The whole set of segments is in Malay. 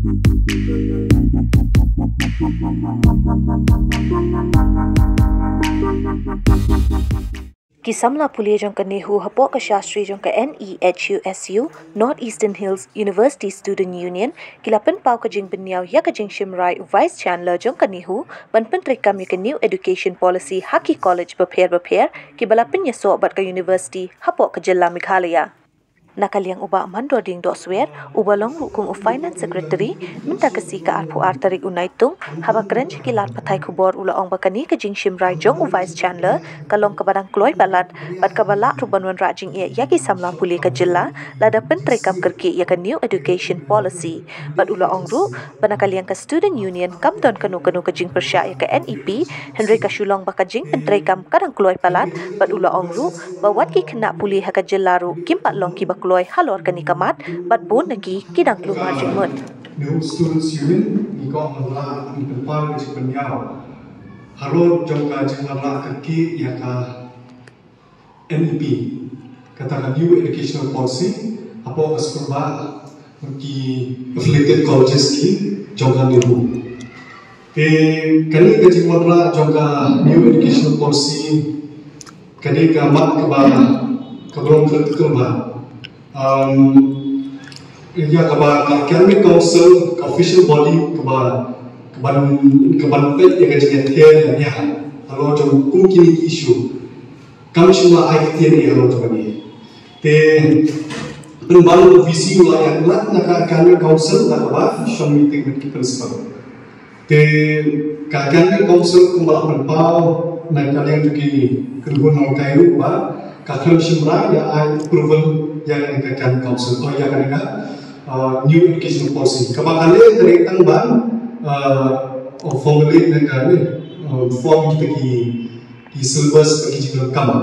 Kisamla pulia jong kanihu hapo ka Shastri jong ka NEHUSU North Eastern Hills University Student Union kilapan pau ka jing benyaw ya ka jing Shimrai Vice Chancellor jong kanihu banpen trekam ya ka New Education Policy Haki College berpair ki balapan ya so bat ka University hapo ka Jilla Meghalaya. Nakaliang uba mando ding doswer ubalong hukum finance secretary minta kasi ka arpu artarik unaitung haba krenj kilat patai kubor ula ong bakani ka jing Shimrai jong vice chancellor kalong kabadang kloy balat bat kabala rubanwan rajing ia yaki samla puli ka jilla lada pentrekam kerki ya ka New Education Policy bat ula ong ru banakaliang ka student union kamdon kanu ka jing persya ya ka NEP Henry ka shulong baka jing pentrekam kadang kloy balat bat ula ong ru bawat ki kena puli ha ka jilla ru kimpat long ki loy halor kani kamat bat bon nagi kidang lumar jengmut. New Students Union ni ko mala ni pelpar ke penyaw halor jongka jengmala kaki ya ka NEP kata New Educational Policy apa askurba ki affiliated colleges ki jongka niru kani ke jengmala jongka New Educational Policy kani ka mat ka ba kabelum kerja ya kaba academic council official body keban pet yang kajian tiada ya kalau jom kini isu kami semua IT ni kalau jom ni penbaru visi yang nak academic council nak apa shom meeting with principal academic council kembali berpau nak kalian juga kerjaan orang kayu kakak Shimrai ya approval yang akan council atau yang akan New Education Policy. Kebanyakan dari tangban formulate dengan form kita di syllabus bagi juga kamu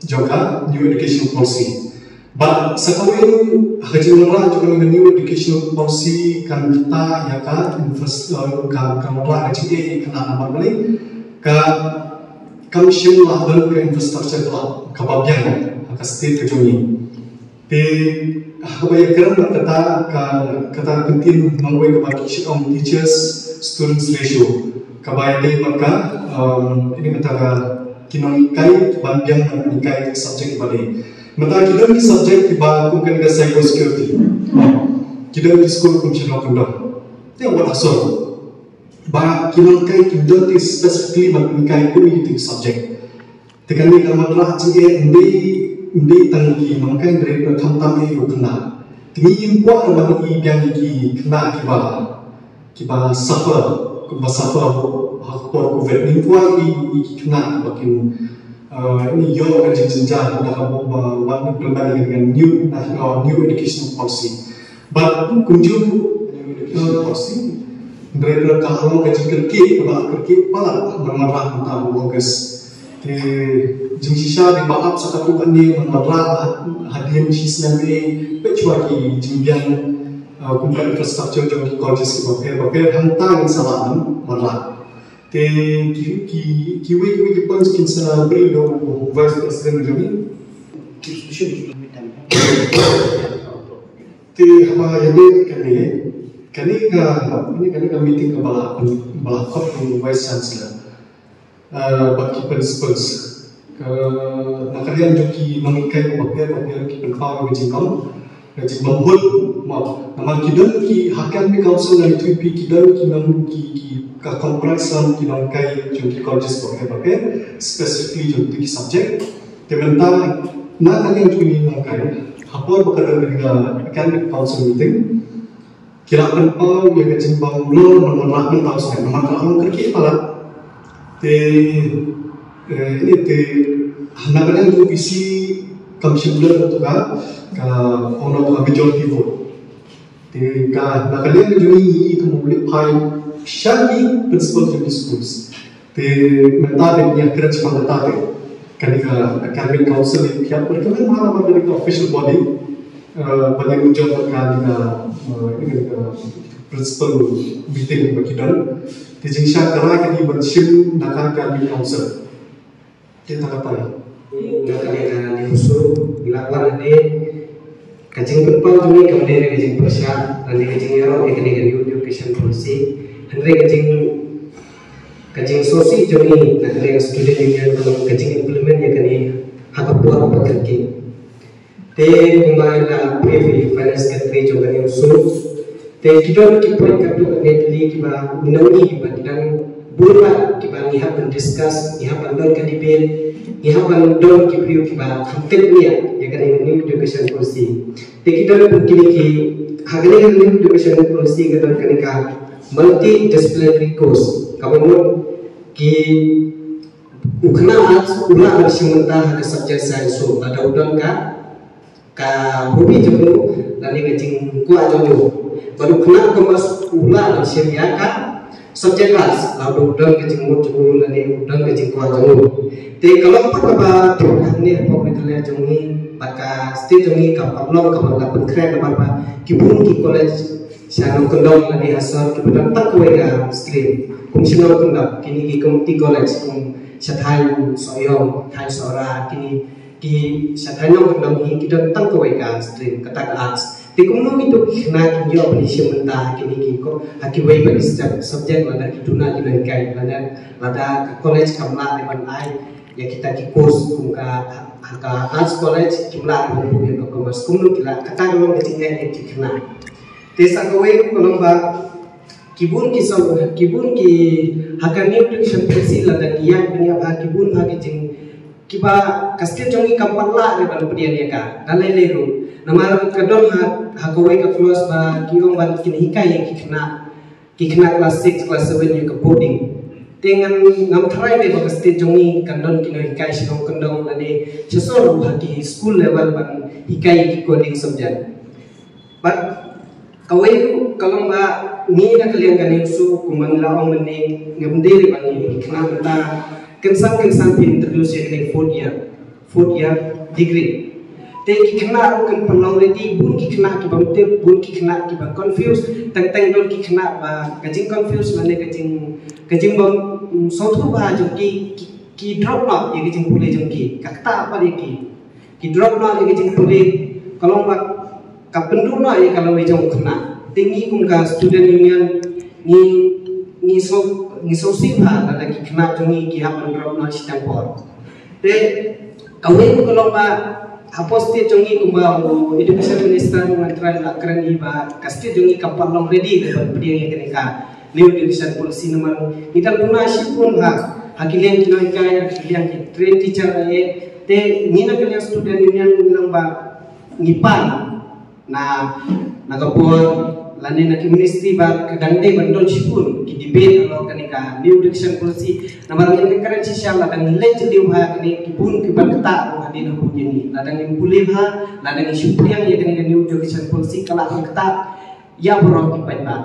juga New Education Policy. But sekarang hajiran juga dengan New Education Policy kan kita ya kan infrastruktur kan orang haji kena nama balik kami semua lalu ke infrastruktur lah kebagian ke state kejuni. Kebanyakan kata penting mengawal kebagian om teachers students ratio. Kebanyakan mereka ini kata kinonikai kebagian menikai subjek balik. Mereka kita ni subjek tiba mungkin ke cyber security. Kita di sekolah kumpulan kendor. Yang buat asal. Bah kinonikai kita di specifically menikai kuih itu subjek. Tekan ni kalau mereka cakap ini tangki mangkai dari berkamtam itu kena. Tinggi import orang ini yang kena kiba suffer hakpor COVID ni pun kena bakin ini yo kan jenjang dah kamu buat perbandingan dengan New Education Policy. But kunjung New Education Policy dari kalau kaji kerki pala bermarah tentang August. Jingsisha di bawah satu kan ni menerap hadiah sisnan ni pecuali jimbian kumpulan infrastruktur jom colleges berpair hantar salaman menerap. Kiwi pun kinsa beri do vice president jom ni. Apa yang kani ka meeting ke bala kop vice chancellor. Bagi principals nakalian joki mengikai papier ki penpau ki jingkau ki membul nama kidal ki hakan mi council dan itu kidal ki nam ki ka kompleksan ki nam kai joki colleges papier specifically joki ki subject tementa nakalian joki nam kai hapor bakal dengan academic council meeting kira penpau yang jimbang lo nomor tahu saya nama kalau kerki pala ini hanakan itu visi kami sebulan itu kan ono majority vote. Nakalian jadi kemudian pai syari principal jadi schools. Mentade yang kerja pada tadi kan academic council yang berkenan mana dari official body pada ujung kan principal meeting berkidan. Jingsha kerana kini bersim nakal kami council. Kita kata ya. Nakal yang diusul dilakukan ini kajing berpau jumi kemudian kajing persya nanti kajing ero ekni new education policy henry kajing sosi jumi nanti student union kalau kajing implement yakni hakapuat apa kerki te kumain la PV finance country juga yang usul te kita point kartu netly kiba unawi kiba dan bulan kiba lihat mendiscuss lihat bandor kadibel lihat bandor kibriu kiba hampirnya ya kan new education policy te kita mungkin ki hagani new education policy kita kanika multi disciplinary course kamu ki ukna ulah bersimenta ke subjek sains so ada udang ka hobi jemu lani kecing ku ajojo baru kena kemas ulah bersimya ka subjek kelas lalu udang kecing mu jemu lani udang kecing ku ajojo te kalau apa program ni republik le jemi baka state jemi ka pablong ka bala penkret apa kibun ki college siano kendong lani asal kebetulan tak kuega stream komisioner kendong kini ki komiti college sathai soyong thai sora kini ki sathai nong kendong hi kita tang kuega stream kata arts ti kumno itu khna ki yo polisi menta kini ki ko akiwai bagi subjek lada kituna di kai lada college kamla depan ai ya kita ki course kumka arts college kimla ko ya ko mas kumno kila kata kalau ketinggalan di khna desa kawai kolomba kibun ki hakan new education policy lada dia punya bah kibun bah kecing kiba kasket jongi kampalla le ban pedian ya ka dalai leru namar kadon hakawai ka close ba kiong ban kin hikai yang kikna class 6 class 7 ya ka boarding dengan ngam try de ba kasket jongi kandon kino hikai sinong kandong lade sesor haki school level ban hikai ki coding subject but kawai kalau mbak ni nak kalian kan itu kuman laong mening ngamdiri bani kena kita kensan introduce yang fourth year degree te kena kan pelang ready bun ki kena ki bamte bun ki kena ki bang confuse tang don ki kena ba kajing confuse mane kajing bang sotu ba jo ki drop na ye kajing pule jo ki kakta apa ye ki drop na ye kajing pule kalau mbak kapendu na ye kalau wejong kena tinggi kumka student union ni so sibha ada ki kena jungi ki hapan drop na sitampor te kawin kalau ba hapos te jungi kumba education minister mantrai la kran iba kasti jungi kapal long ready ke dia yang kenika new education policy nomor kita guna sipun hakilian kino ikaya hakilian ki train teacher te nina kalian student union bilang ba ngipan na nagapon lani na ministry ba kadangde bandon sipun ki debate alo kanika new education policy namar ni karen sisial la dan nilai jadi ha kani kipun ki bagta ko hadin ko jeni ladang ni pulih ha ladang ni syupriang ya kanika new education policy kala kita ya borong ki pa